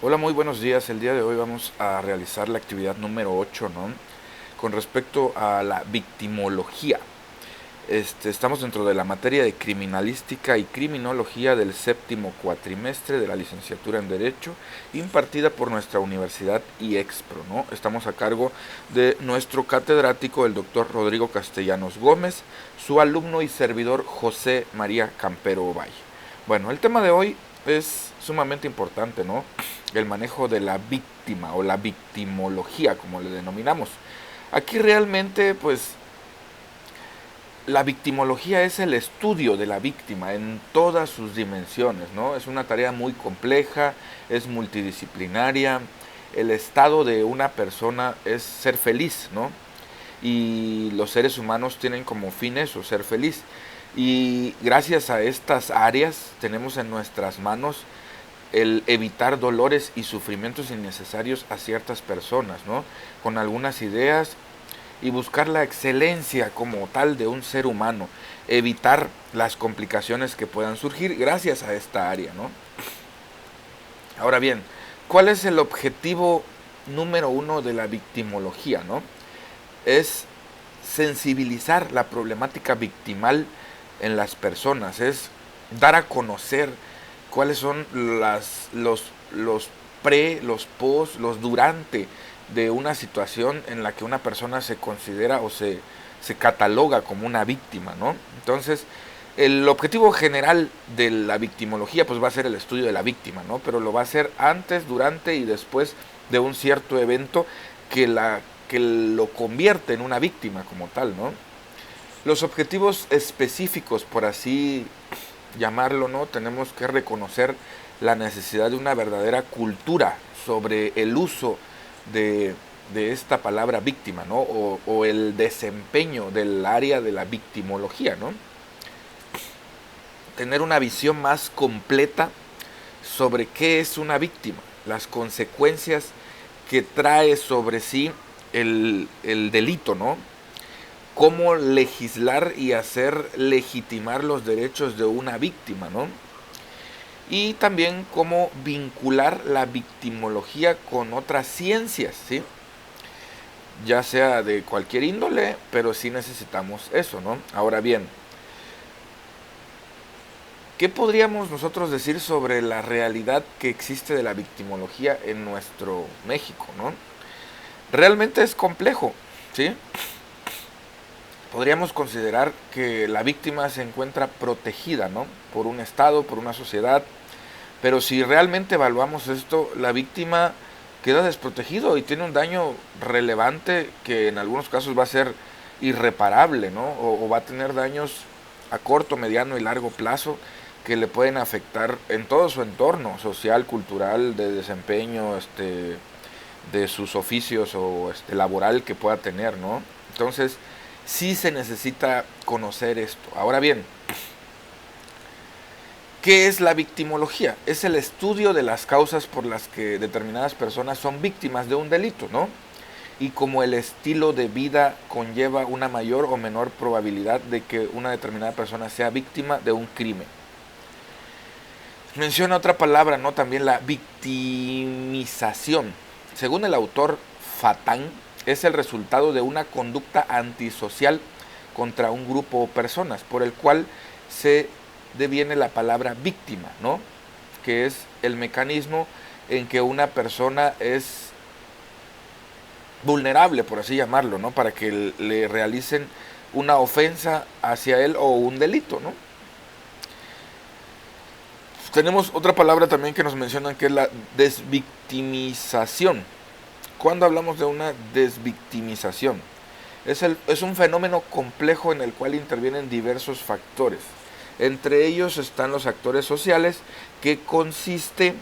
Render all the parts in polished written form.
Hola, muy buenos días. El día de hoy vamos a realizar la actividad número 8, ¿no? Con respecto a la victimología. Estamos dentro de la materia de criminalística y criminología del séptimo cuatrimestre de la licenciatura en Derecho, impartida por nuestra universidad IEXPRO, ¿no? Estamos a cargo de nuestro catedrático, el doctor Rodrigo Castellanos Gómez, su alumno y servidor José María Campero Valle. Bueno, el tema de hoy es sumamente importante, ¿no? El manejo de la víctima o la victimología, como le denominamos. Aquí realmente, pues, la victimología es el estudio de la víctima en todas sus dimensiones, ¿no? Es una tarea muy compleja, es multidisciplinaria. El estado de una persona es ser feliz, ¿no? Y los seres humanos tienen como fin eso, ser feliz. Y gracias a estas áreas tenemos en nuestras manos el evitar dolores y sufrimientos innecesarios a ciertas personas, ¿no? Con algunas ideas y buscar la excelencia como tal de un ser humano, evitar las complicaciones que puedan surgir gracias a esta área, ¿no? Ahora bien, ¿cuál es el objetivo número uno de la victimología, ¿no? Es sensibilizar la problemática victimal en las personas, es dar a conocer cuáles son los pre, los post, los durante de una situación en la que una persona se considera o se cataloga como una víctima, ¿no? Entonces, el objetivo general de la victimología pues va a ser el estudio de la víctima, ¿no? Pero lo va a hacer antes, durante y después de un cierto evento que lo convierte en una víctima como tal, ¿no? Los objetivos específicos, por así llamarlo, ¿no? Tenemos que reconocer la necesidad de una verdadera cultura sobre el uso de, de esta palabra víctima, ¿no? O el desempeño del área de la victimología, ¿no? Tener una visión más completa sobre qué es una víctima, las consecuencias que trae sobre sí el delito, ¿no? Cómo legislar y hacer legitimar los derechos de una víctima, ¿no? Y también cómo vincular la victimología con otras ciencias, ¿sí? Ya sea de cualquier índole, pero sí necesitamos eso, ¿no? Ahora bien, ¿qué podríamos nosotros decir sobre la realidad que existe de la victimología en nuestro México, ¿no? Realmente es complejo, ¿sí? Podríamos considerar que la víctima se encuentra protegida, ¿no? Por un Estado, por una sociedad, pero si realmente evaluamos esto, la víctima queda desprotegido y tiene un daño relevante que en algunos casos va a ser irreparable, ¿no? O va a tener daños a corto, mediano y largo plazo que le pueden afectar en todo su entorno social, cultural, de desempeño, de sus oficios o laboral que pueda tener, ¿no? Entonces, sí se necesita conocer esto. Ahora bien, ¿qué es la victimología? Es el estudio de las causas por las que determinadas personas son víctimas de un delito, ¿no? Y como el estilo de vida conlleva una mayor o menor probabilidad de que una determinada persona sea víctima de un crimen. Menciona otra palabra, ¿no? También la victimización. Según el autor Fatán, es el resultado de una conducta antisocial contra un grupo o personas, por el cual se deviene la palabra víctima, ¿no? Que es el mecanismo en que una persona es vulnerable, por así llamarlo, ¿no? Para que le realicen una ofensa hacia él o un delito, ¿no? Tenemos otra palabra también que nos mencionan que es la desvictimización. Cuando hablamos de una desvictimización, es un fenómeno complejo en el cual intervienen diversos factores. Entre ellos están los actores sociales, que consiste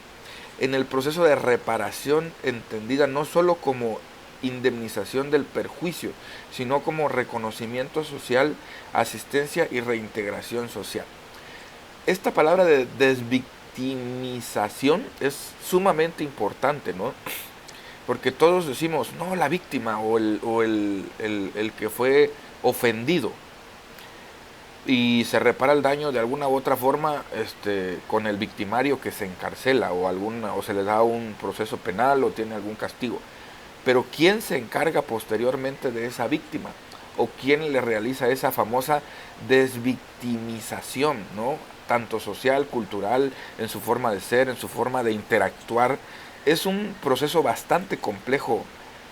en el proceso de reparación entendida no solo como indemnización del perjuicio, sino como reconocimiento social, asistencia y reintegración social. Esta palabra de desvictimización es sumamente importante, ¿no? Porque todos decimos, no, la víctima o el que fue ofendido. y se repara el daño de alguna u otra forma con el victimario que se encarcela o se le da un proceso penal o tiene algún castigo. Pero ¿quién se encarga posteriormente de esa víctima? ¿O quién le realiza esa famosa desvictimización, ¿no? Tanto social, cultural, en su forma de ser, en su forma de interactuar. Es un proceso bastante complejo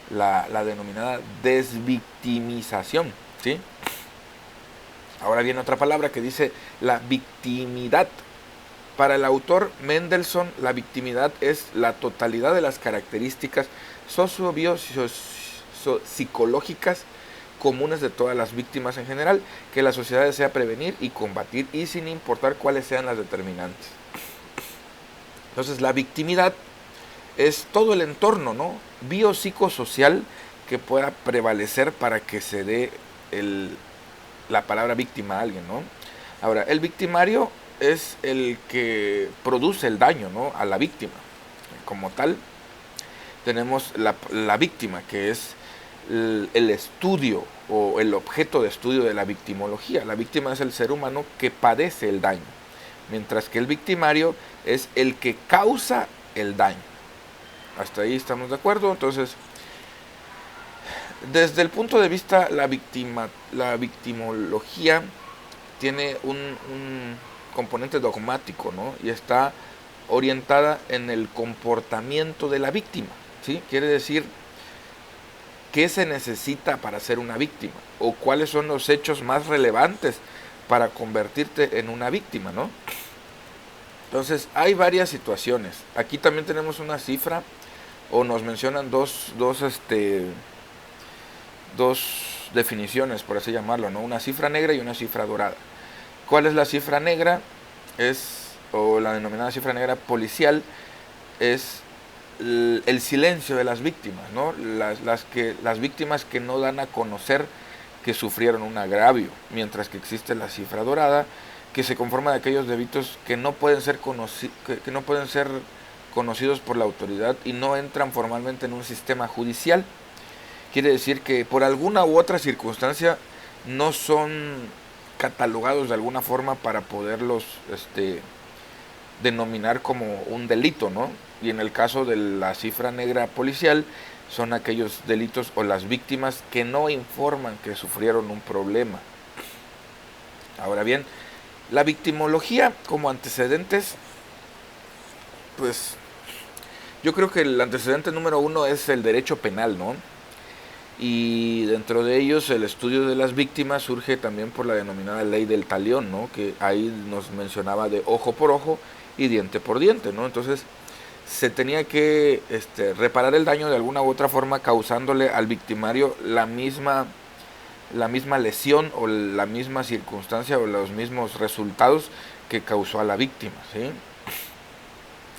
la denominada desvictimización, ¿sí? Ahora viene otra palabra que dice la victimidad. Para el autor Mendelssohn, la victimidad es la totalidad de las características sociopsicológicas comunes de todas las víctimas en general, que la sociedad desea prevenir y combatir, y sin importar cuáles sean las determinantes. Entonces, la victimidad es todo el entorno, ¿no?, biopsicosocial que pueda prevalecer para que se dé la palabra víctima a alguien, ¿no? Ahora, el victimario es el que produce el daño, ¿no?, a la víctima. Como tal, tenemos la víctima, que es el estudio o el objeto de estudio de la victimología. La víctima es el ser humano que padece el daño, mientras que el victimario es el que causa el daño. Hasta ahí estamos de acuerdo. Entonces, desde el punto de vista la victimología tiene un componente dogmático, ¿no?, y está orientada en el comportamiento de la víctima, ¿sí? Quiere decir, ¿qué se necesita para ser una víctima? ¿O cuáles son los hechos más relevantes para convertirte en una víctima, ¿no? Entonces, hay varias situaciones. Aquí también tenemos una cifra, o nos mencionan dos definiciones, por así llamarlo, ¿no? Una cifra negra y una cifra dorada. ¿Cuál es la cifra negra? O la denominada cifra negra policial, es el silencio de las víctimas, ¿no? Las víctimas que no dan a conocer que sufrieron un agravio, mientras que existe la cifra dorada, que se conforma de aquellos delitos que no pueden ser conocidos por la autoridad y no entran formalmente en un sistema judicial. Quiere decir que por alguna u otra circunstancia no son catalogados de alguna forma para poderlos denominar como un delito, ¿no? Y en el caso de la cifra negra policial, son aquellos delitos o las víctimas que no informan que sufrieron un problema. Ahora bien, la victimología como antecedentes, pues yo creo que el antecedente número uno es el derecho penal, ¿no? Y dentro de ellos el estudio de las víctimas surge también por la denominada ley del talión, ¿no?, que ahí nos mencionaba de ojo por ojo y diente por diente, ¿no? Entonces se tenía que reparar el daño de alguna u otra forma, causándole al victimario la misma lesión o la misma circunstancia o los mismos resultados que causó a la víctima, ¿sí?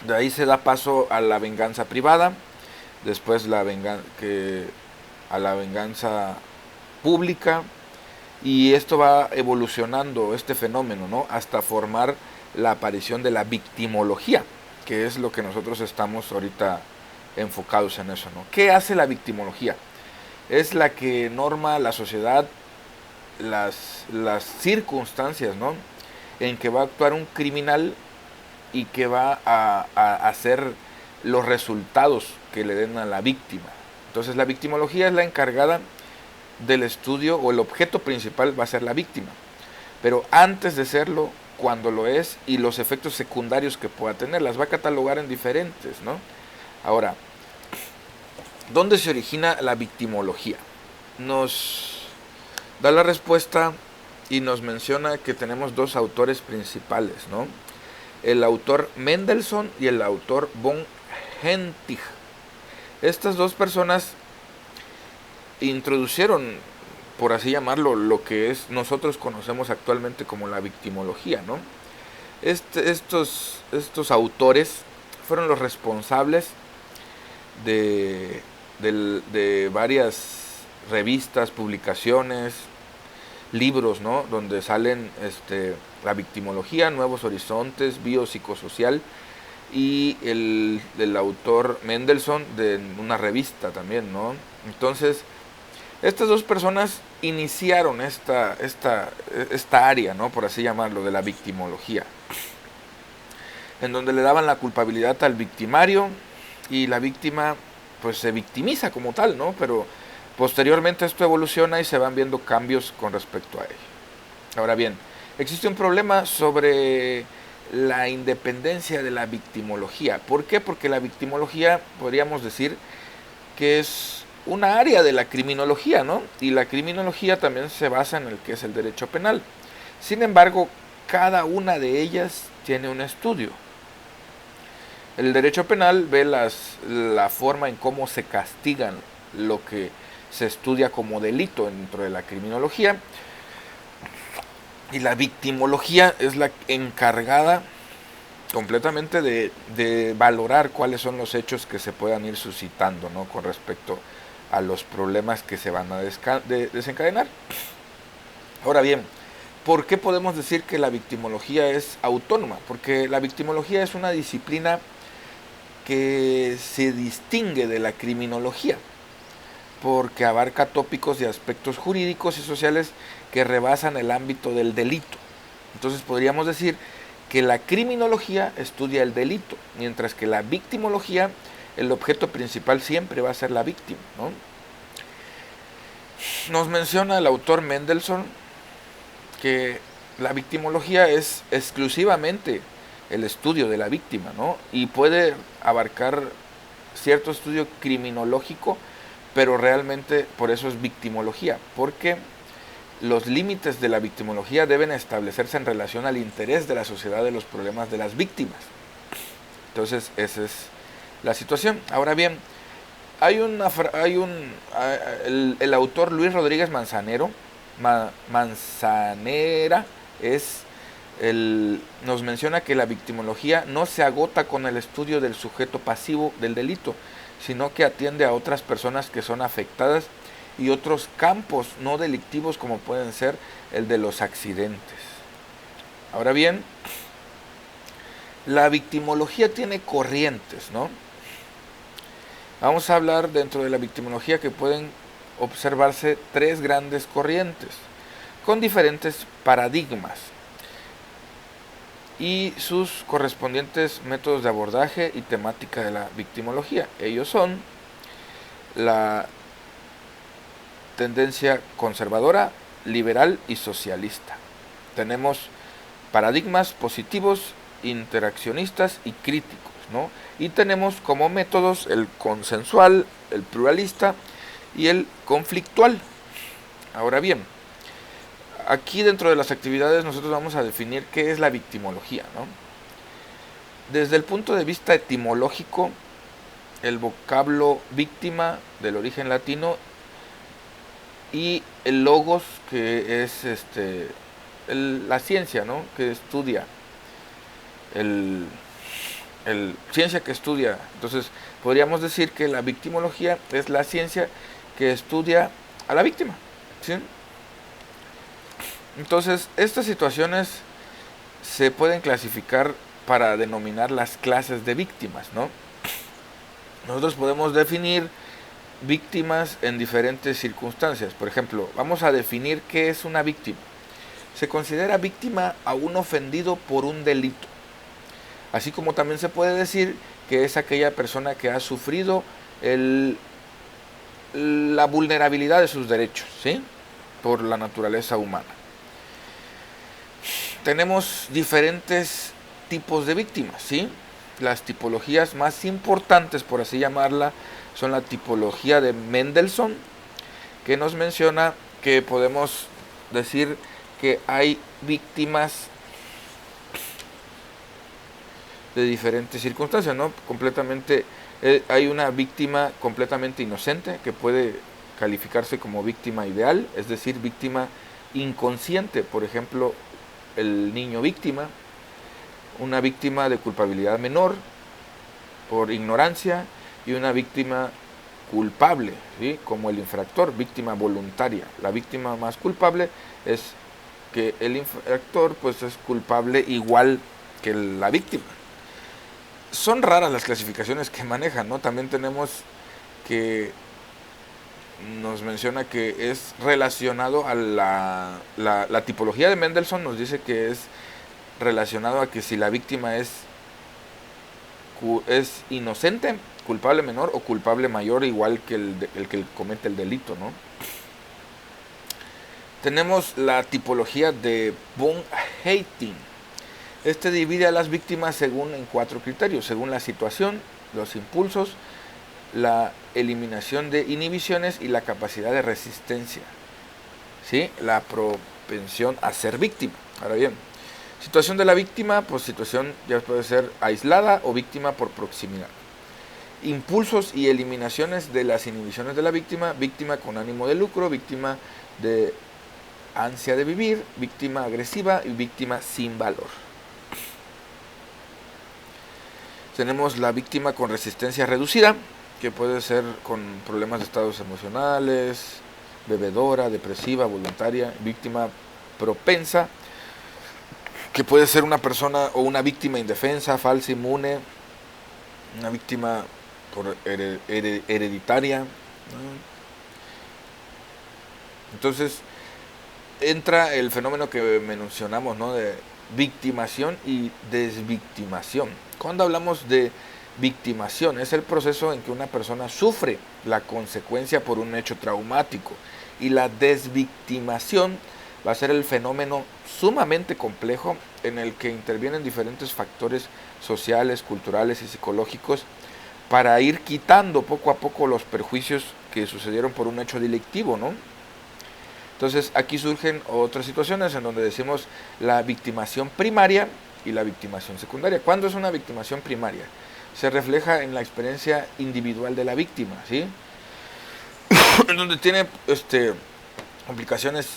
De ahí se da paso a la venganza privada, después a la venganza pública, y esto va evolucionando, este fenómeno, ¿no?, hasta formar la aparición de la victimología, que es lo que nosotros estamos ahorita enfocados en eso, ¿no? ¿Qué hace la victimología? Es la que norma la sociedad, las circunstancias, ¿no?, en que va a actuar un criminal y que va a hacer los resultados que le den a la víctima. Entonces, la victimología es la encargada del estudio, o el objeto principal va a ser la víctima, pero antes de serlo, cuando lo es, y los efectos secundarios que pueda tener, las va a catalogar en diferentes, ¿no? Ahora, ¿dónde se origina la victimología? Nos da la respuesta y nos menciona que tenemos dos autores principales, ¿no? El autor Mendelssohn y el autor von Hentig. Estas dos personas introdujeron, por así llamarlo, lo que nosotros conocemos actualmente como la victimología, ¿no? Estos autores fueron los responsables de varias revistas, publicaciones, libros, ¿no?, donde salen la victimología, Nuevos Horizontes, biopsicosocial, y del autor Mendelssohn de una revista también, ¿no? Entonces, Estas dos personas iniciaron esta área, ¿no? Por así llamarlo, de la victimología, en donde le daban la culpabilidad al victimario y la víctima pues se victimiza como tal, ¿no? Pero posteriormente esto evoluciona y se van viendo cambios con respecto a ello. Ahora bien, existe un problema sobre la independencia de la victimología. ¿Por qué? Porque la victimología podríamos decir que es una área de la criminología, ¿no? Y la criminología también se basa en el que es el derecho penal. Sin embargo, cada una de ellas tiene un estudio. El derecho penal ve la forma en cómo se castigan lo que se estudia como delito dentro de la criminología, y la victimología es la encargada completamente de valorar cuáles son los hechos que se puedan ir suscitando, ¿no? Con respecto a los problemas que se van a desencadenar. Ahora bien, ¿por qué podemos decir que la victimología es autónoma? Porque la victimología es una disciplina que se distingue de la criminología, porque abarca tópicos y aspectos jurídicos y sociales que rebasan el ámbito del delito. Entonces podríamos decir que la criminología estudia el delito, mientras que la victimología, el objeto principal siempre va a ser la víctima, ¿no? Nos menciona el autor Mendelssohn que la victimología es exclusivamente el estudio de la víctima, ¿no? Y puede abarcar cierto estudio criminológico, pero realmente por eso es victimología, porque los límites de la victimología deben establecerse en relación al interés de la sociedad de los problemas de las víctimas. Entonces, esa es la situación. Ahora bien, el autor Luis Rodríguez Manzanera nos menciona que la victimología no se agota con el estudio del sujeto pasivo del delito, sino que atiende a otras personas que son afectadas y otros campos no delictivos como pueden ser el de los accidentes. Ahora bien, la victimología tiene corrientes, ¿no? Vamos a hablar dentro de la victimología que pueden observarse tres grandes corrientes con diferentes paradigmas y sus correspondientes métodos de abordaje y temática de la victimología. Ellos son la tendencia conservadora, liberal y socialista. Tenemos paradigmas positivos, interaccionistas y críticos, ¿no? Y tenemos como métodos el consensual, el pluralista y el conflictual. Ahora bien, aquí dentro de las actividades nosotros vamos a definir qué es la victimología, ¿no? Desde el punto de vista etimológico, el vocablo víctima del origen latino y el logos, que es la ciencia, ¿no? Que estudia ciencia que estudia. Entonces podríamos decir que la victimología es la ciencia que estudia a la víctima, ¿sí? Entonces estas situaciones se pueden clasificar para denominar las clases de víctimas, ¿no? Nosotros podemos definir víctimas en diferentes circunstancias. Por ejemplo, vamos a definir qué es una víctima. Se considera víctima a un ofendido por un delito, así como también se puede decir que es aquella persona que ha sufrido la vulnerabilidad de sus derechos, ¿sí? Por la naturaleza humana. Tenemos diferentes tipos de víctimas, ¿sí? Las tipologías más importantes, por así llamarla, son la tipología de Mendelssohn, que nos menciona que podemos decir que hay víctimas de diferentes circunstancias, ¿no? Hay una víctima completamente inocente que puede calificarse como víctima ideal, es decir, víctima inconsciente, por ejemplo, el niño víctima, una víctima de culpabilidad menor por ignorancia y una víctima culpable, ¿sí? Como el infractor, víctima voluntaria. La víctima más culpable es que el infractor pues es culpable igual que la víctima. Son raras las clasificaciones que manejan, ¿no? También tenemos que nos menciona que es relacionado a la tipología de Mendelssohn, nos dice que es relacionado a que si la víctima es inocente, culpable menor o culpable mayor, igual que el que comete el delito, ¿no? Tenemos la tipología de von Hayting. Este divide a las víctimas en 4 criterios: según la situación, los impulsos, la eliminación de inhibiciones y la capacidad de resistencia, ¿sí? La propensión a ser víctima. Ahora bien, situación de la víctima, pues situación ya puede ser aislada o víctima por proximidad. Impulsos y eliminaciones de las inhibiciones de la víctima: víctima con ánimo de lucro, víctima de ansia de vivir, víctima agresiva y víctima sin valor. Tenemos la víctima con resistencia reducida, que puede ser con problemas de estados emocionales, bebedora, depresiva, voluntaria. Víctima propensa, que puede ser una persona o una víctima indefensa, falsa, inmune, una víctima por hereditaria, ¿no? Entonces entra el fenómeno que mencionamos, ¿no? De victimación y desvictimación. Cuando hablamos de victimación, es el proceso en que una persona sufre la consecuencia por un hecho traumático, y la desvictimación va a ser el fenómeno sumamente complejo en el que intervienen diferentes factores sociales, culturales y psicológicos para ir quitando poco a poco los perjuicios que sucedieron por un hecho delictivo, ¿no? Entonces aquí surgen otras situaciones en donde decimos la victimación primaria y la victimación secundaria. ¿Cuándo es una victimación primaria? Se refleja en la experiencia individual de la víctima, ¿sí? En donde tiene complicaciones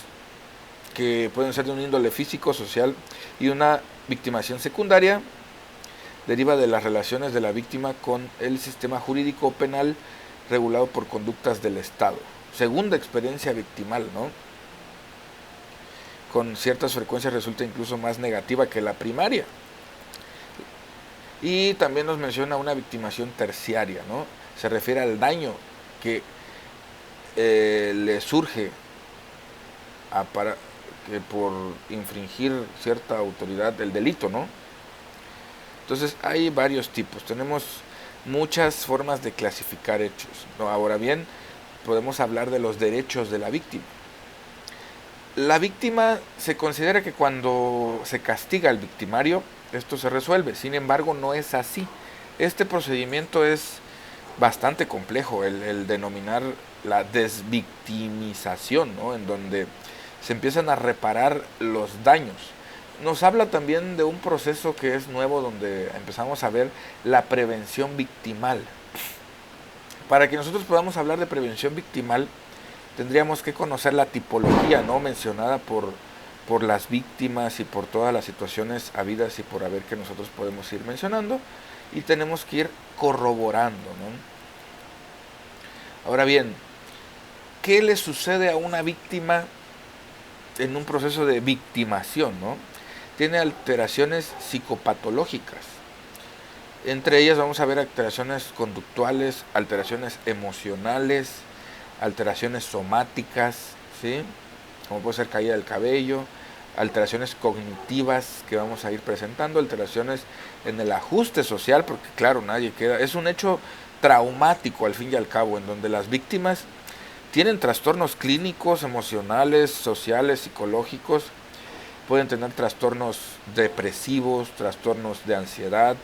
que pueden ser de un índole físico, social, y una victimación secundaria deriva de las relaciones de la víctima con el sistema jurídico penal regulado por conductas del Estado. Segunda experiencia victimal, ¿no? Con ciertas frecuencias resulta incluso más negativa que la primaria. Y también nos menciona una victimación terciaria, ¿no? Se refiere al daño que le surge que por infringir cierta autoridad del delito, ¿no? Entonces hay varios tipos, tenemos muchas formas de clasificar hechos, ¿no? Ahora bien, podemos hablar de los derechos de la víctima. La víctima se considera que cuando se castiga al victimario, esto se resuelve. Sin embargo, no es así. Este procedimiento es bastante complejo, el denominar la desvictimización, ¿no? En donde se empiezan a reparar los daños. Nos habla también de un proceso que es nuevo, donde empezamos a ver la prevención victimal. Para que nosotros podamos hablar de prevención victimal, tendríamos que conocer la tipología, ¿no? Mencionada por las víctimas y por todas las situaciones habidas y por haber que nosotros podemos ir mencionando, y tenemos que ir corroborando, ¿no? Ahora bien, ¿qué le sucede a una víctima en un proceso de victimación, ¿no? Tiene alteraciones psicopatológicas. Entre ellas vamos a ver alteraciones conductuales, alteraciones emocionales, alteraciones somáticas, ¿sí? Como puede ser caída del cabello, alteraciones cognitivas que vamos a ir presentando, alteraciones en el ajuste social, porque claro, nadie queda, es un hecho traumático al fin y al cabo, en donde las víctimas tienen trastornos clínicos, emocionales, sociales, psicológicos, pueden tener trastornos depresivos, trastornos de ansiedad,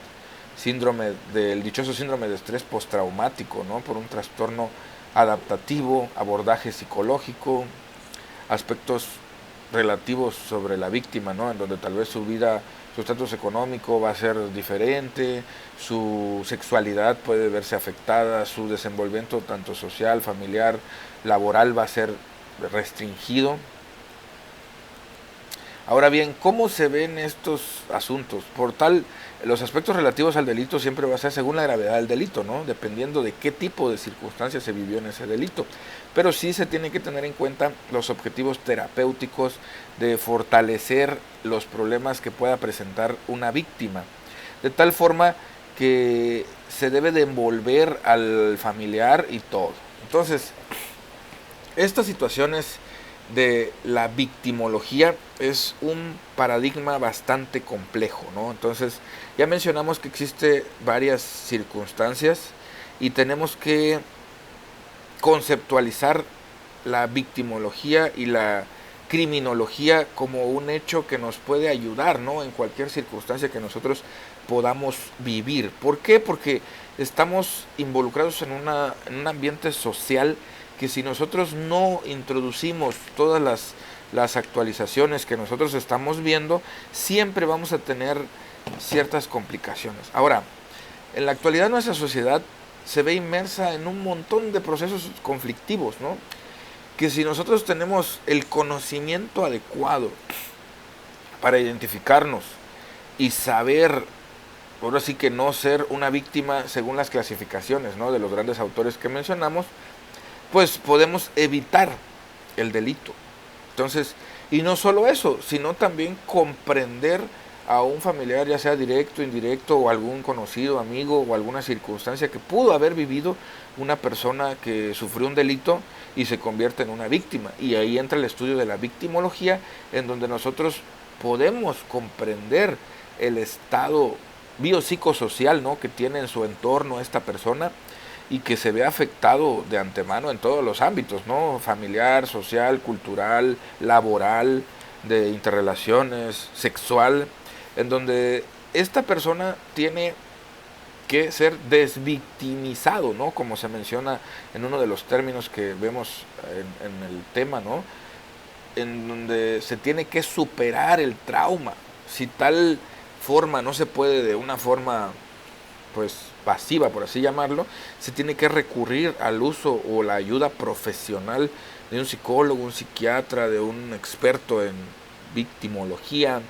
el dichoso síndrome de estrés postraumático, ¿no? Por un trastorno adaptativo, abordaje psicológico, aspectos relativos sobre la víctima, ¿no? En donde tal vez su vida, su estatus económico va a ser diferente, su sexualidad puede verse afectada, su desenvolvimiento tanto social, familiar, laboral va a ser restringido. Ahora bien, ¿cómo se ven estos asuntos? Los aspectos relativos al delito siempre va a ser según la gravedad del delito, ¿no? Dependiendo de qué tipo de circunstancias se vivió en ese delito. Pero sí se tiene que tener en cuenta los objetivos terapéuticos de fortalecer los problemas que pueda presentar una víctima, de tal forma que se debe de envolver al familiar y todo. Entonces, Estas situaciones de la victimología es un paradigma bastante complejo, ¿no? Entonces, ya mencionamos que existe varias circunstancias y tenemos que conceptualizar la victimología y la criminología como un hecho que nos puede ayudar, ¿no? En cualquier circunstancia que nosotros podamos vivir. ¿Por qué? Porque estamos involucrados en un ambiente social que si nosotros no introducimos todas las actualizaciones que nosotros estamos viendo, siempre vamos a tener ciertas complicaciones. Ahora, en la actualidad nuestra sociedad se ve inmersa en un montón de procesos conflictivos, ¿no? Que si nosotros tenemos el conocimiento adecuado para identificarnos y saber, ahora sí que no ser una víctima según las clasificaciones, ¿no?, de los grandes autores que mencionamos, pues podemos evitar el delito. Entonces, y no solo eso, sino también comprender a un familiar, ya sea directo, indirecto, o algún conocido, amigo, o alguna circunstancia que pudo haber vivido una persona que sufrió un delito y se convierte en una víctima. Y ahí entra el estudio de la victimología, en donde nosotros podemos comprender el estado biopsicosocial, ¿no?, que tiene en su entorno esta persona y que se ve afectado de antemano en todos los ámbitos, ¿no?, familiar, social, cultural, laboral, de interrelaciones, sexual, en donde esta persona tiene que ser desvictimizado, ¿no?, como se menciona en uno de los términos que vemos en el tema, ¿no?, en donde se tiene que superar el trauma. Si tal forma no se puede de una forma pues pasiva, por así llamarlo, se tiene que recurrir al uso o la ayuda profesional de un psicólogo, un psiquiatra, de un experto en victimología,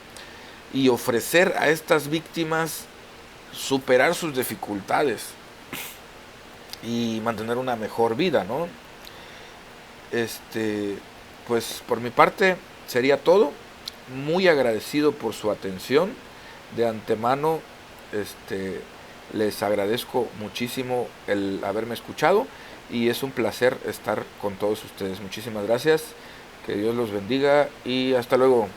y ofrecer a estas víctimas superar sus dificultades y mantener una mejor vida, ¿no? Pues por mi parte sería todo. Muy agradecido por su atención. De antemano, les agradezco muchísimo el haberme escuchado y es un placer estar con todos ustedes. Muchísimas gracias. Que Dios los bendiga y hasta luego.